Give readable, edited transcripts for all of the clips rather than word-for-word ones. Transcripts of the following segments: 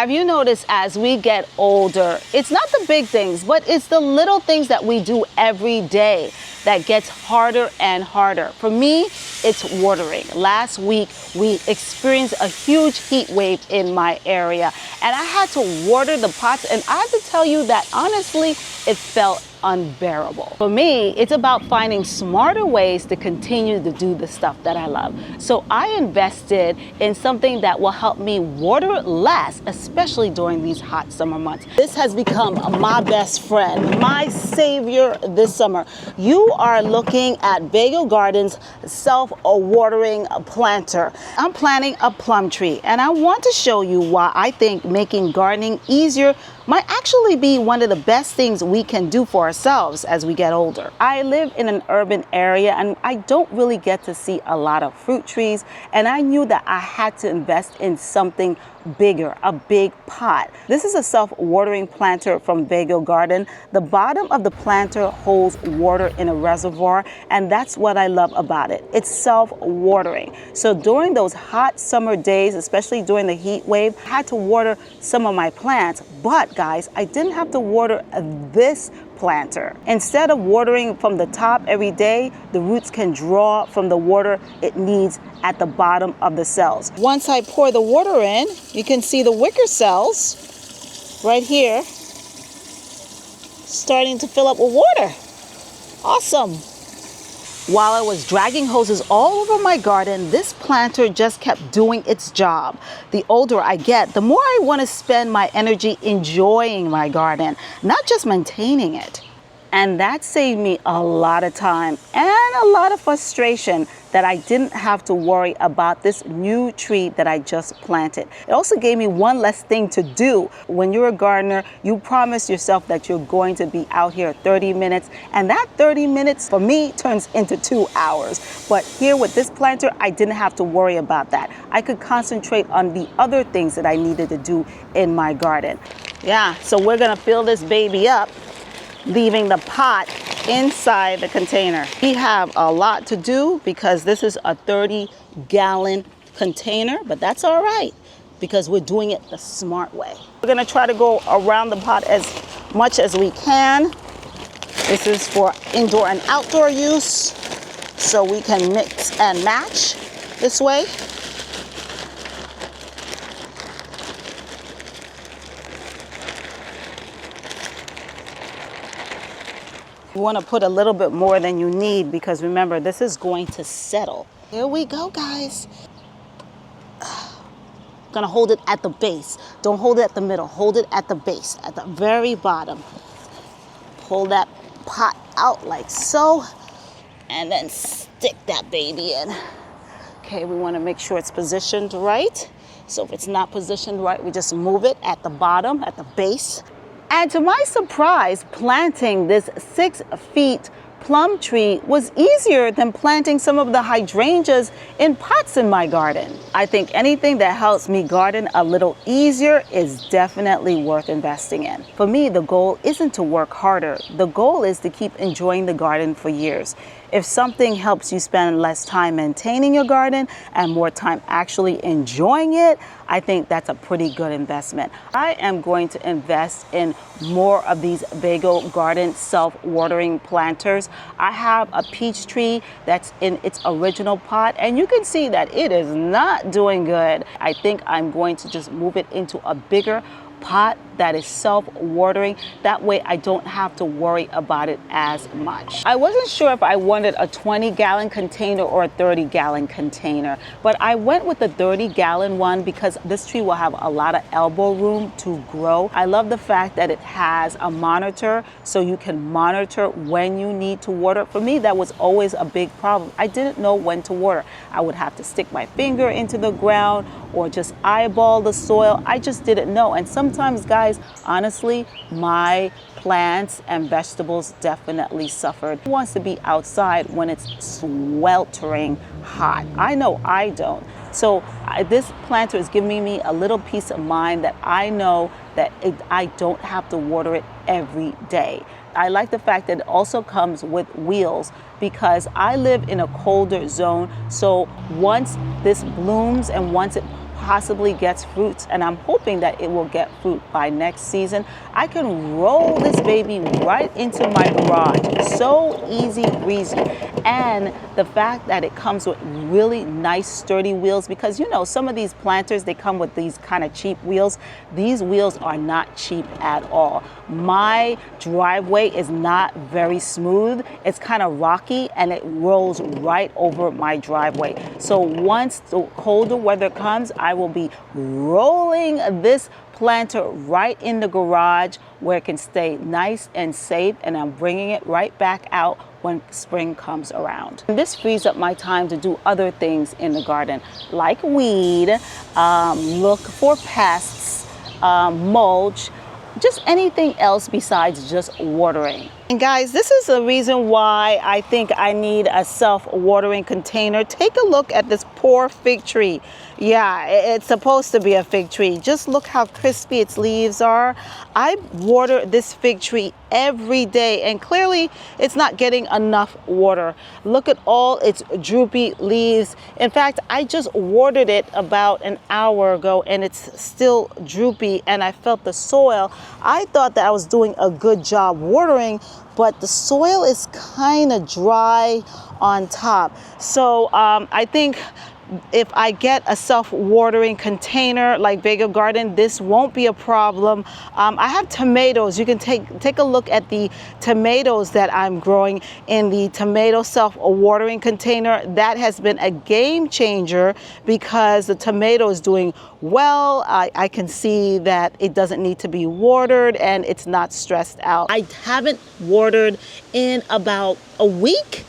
Have you noticed as we get older, it's not the big things, but it's the little things that we do every day that gets harder and harder. For me, it's watering. Last week, we experienced a huge heat wave in my area, and I had to water the pots, and I have to tell you that honestly, it felt unbearable. For me, it's about finding smarter ways to continue to do the stuff that I love. So I invested in something that will help me water less, especially during these hot summer months. This has become my best friend, my savior this summer. You are looking at Vego Garden's self-watering planter. I'm planting a plum tree, and I want to show you why I think making gardening easier might actually be one of the best things we can do for ourselves as we get older. I live in an urban area and I don't really get to see a lot of fruit trees, and I knew that I had to invest in something bigger, a big pot. This is a self-watering planter from Vego Garden. The bottom of the planter holds water in a reservoir, and that's what I love about it. It's self-watering. So during those hot summer days, especially during the heat wave, I had to water some of my plants, but guys, I didn't have to water this planter. Instead of watering from the top every day, the roots can draw from the water it needs at the bottom of the cells. Once I pour the water in, you can see the wicker cells right here starting to fill up with water. Awesome. While I was dragging hoses all over my garden, this planter just kept doing its job. The older I get, the more I want to spend my energy enjoying my garden, not just maintaining it. And that saved me a lot of time and a lot of frustration that I didn't have to worry about this new tree that I just planted. It also gave me one less thing to do. When you're a gardener, you promise yourself that you're going to be out here 30 minutes, and that 30 minutes for me turns into 2 hours. But here with this planter, I didn't have to worry about that. I could concentrate on the other things that I needed to do in my garden. Yeah, so we're gonna fill this baby up, leaving the pot inside the container. We have a lot to do because this is a 30-gallon container, but that's all right because we're doing it the smart way. We're gonna try to go around the pot as much as we can. This is for indoor and outdoor use, so we can mix and match this way. You want to put a little bit more than you need because remember, this is going to settle. Here we go, guys. Gonna hold it at the base. Don't hold it at the middle. Hold it at the base, at the very bottom. Pull that pot out like so, and then stick that baby in. Okay, we want to make sure it's positioned right. So if it's not positioned right, we just move it at the bottom, at the base. And to my surprise, planting this 6 feet plum tree was easier than planting some of the hydrangeas in pots in my garden. I think anything that helps me garden a little easier is definitely worth investing in. For me, the goal isn't to work harder. The goal is to keep enjoying the garden for years. If something helps you spend less time maintaining your garden and more time actually enjoying it, I think that's a pretty good investment. I am going to invest in more of these Vego Garden self-watering planters. I have a peach tree that's in its original pot, and you can see that it is not doing good. I think I'm going to just move it into a bigger pot that is self-watering. That way I don't have to worry about it as much. I wasn't sure if I wanted a 20-gallon container or a 30-gallon container, but I went with the 30-gallon one because this tree will have a lot of elbow room to grow. I love the fact that it has a monitor, so you can monitor when you need to water. For me, that was always a big problem. I didn't know when to water. I would have to stick my finger into the ground or just eyeball the soil. I just didn't know. And sometimes, guys, honestly, my plants and vegetables definitely suffered. Who wants to be outside when it's sweltering hot? I know I don't. So this planter is giving me a little peace of mind that I know that I don't have to water it every day. I like the fact that it also comes with wheels because I live in a colder zone. So once this blooms and once it possibly gets fruits, and I'm hoping that it will get fruit by next season, I can roll this baby right into my garage. So easy breezy. And the fact that it comes with really nice sturdy wheels, because you know some of these planters, they come with these kind of cheap wheels. These wheels are not cheap at all. My driveway is not very smooth. It's kind of rocky and it rolls right over my driveway. So once the colder weather comes, I will be rolling this planter right in the garage where it can stay nice and safe, and I'm bringing it right back out when spring comes around. And this frees up my time to do other things in the garden, like weed, look for pests, mulch, just anything else besides just watering. And guys, this is the reason why I think I need a self-watering container. Take a look at this poor fig tree. Yeah, it's supposed to be a fig tree. Just look how crispy its leaves are. I water this fig tree every day, and clearly it's not getting enough water. Look at all its droopy leaves. In fact, I just watered it about an hour ago and it's still droopy, and I felt the soil. I thought that I was doing a good job watering, but the soil is kind of dry on top. So I think if I get a self-watering container like Vego Garden, this won't be a problem. I have tomatoes. You can take a look at the tomatoes that I'm growing in the tomato self-watering container. That has been a game changer because the tomato is doing well. I can see that it doesn't need to be watered and it's not stressed out. I haven't watered in about a week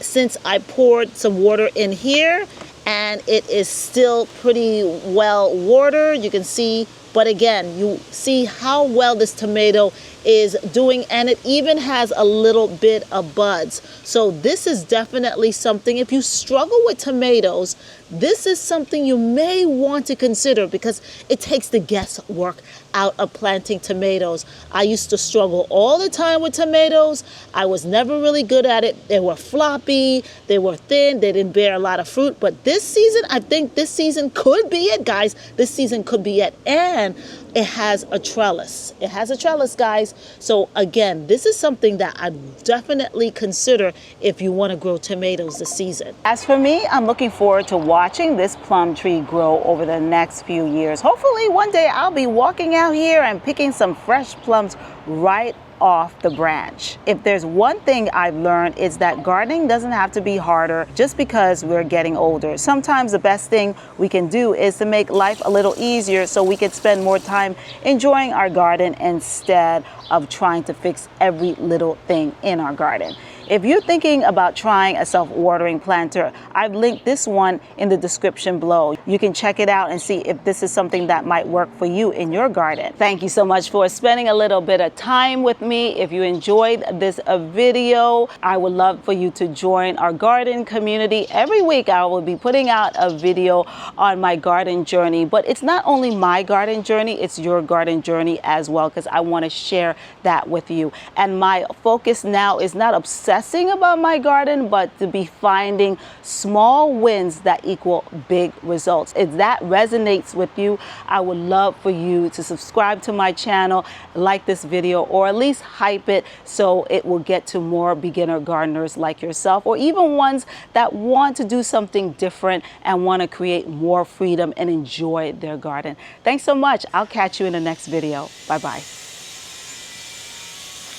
since I poured some water in here, and it is still pretty well watered. You can see, but again, you see how well this tomato is doing, and it even has a little bit of buds. So this is definitely something, if you struggle with tomatoes, this is something you may want to consider because it takes the guesswork out of planting tomatoes. I used to struggle all the time with tomatoes. I was never really good at it. They were floppy, they were thin, they didn't bear a lot of fruit. But this season, I think this season could be it, guys. This season could be it. And it has a trellis. It has a trellis, guys. So again, this is something that I'd definitely consider if you want to grow tomatoes this season. As for me, I'm looking forward to watching this plum tree grow over the next few years. Hopefully one day I'll be walking out here and picking some fresh plums right off the branch. If there's one thing I've learned, is that gardening doesn't have to be harder just because we're getting older. Sometimes the best thing we can do is to make life a little easier so we can spend more time enjoying our garden instead of trying to fix every little thing in our garden. If you're thinking about trying a self-watering planter, I've linked this one in the description below. You can check it out and see if this is something that might work for you in your garden. Thank you so much for spending a little bit of time with me. If you enjoyed this video, I would love for you to join our garden community. Every week I will be putting out a video on my garden journey, but it's not only my garden journey, it's your garden journey as well, because I want to share that with you. And my focus now is not obsessing about my garden, but to be finding small wins that equal big results. If that resonates with you, I would love for you to subscribe to my channel, like this video, or at least hype it so it will get to more beginner gardeners like yourself, or even ones that want to do something different and want to create more freedom and enjoy their garden. Thanks so much. I'll catch you in the next video. Bye-bye.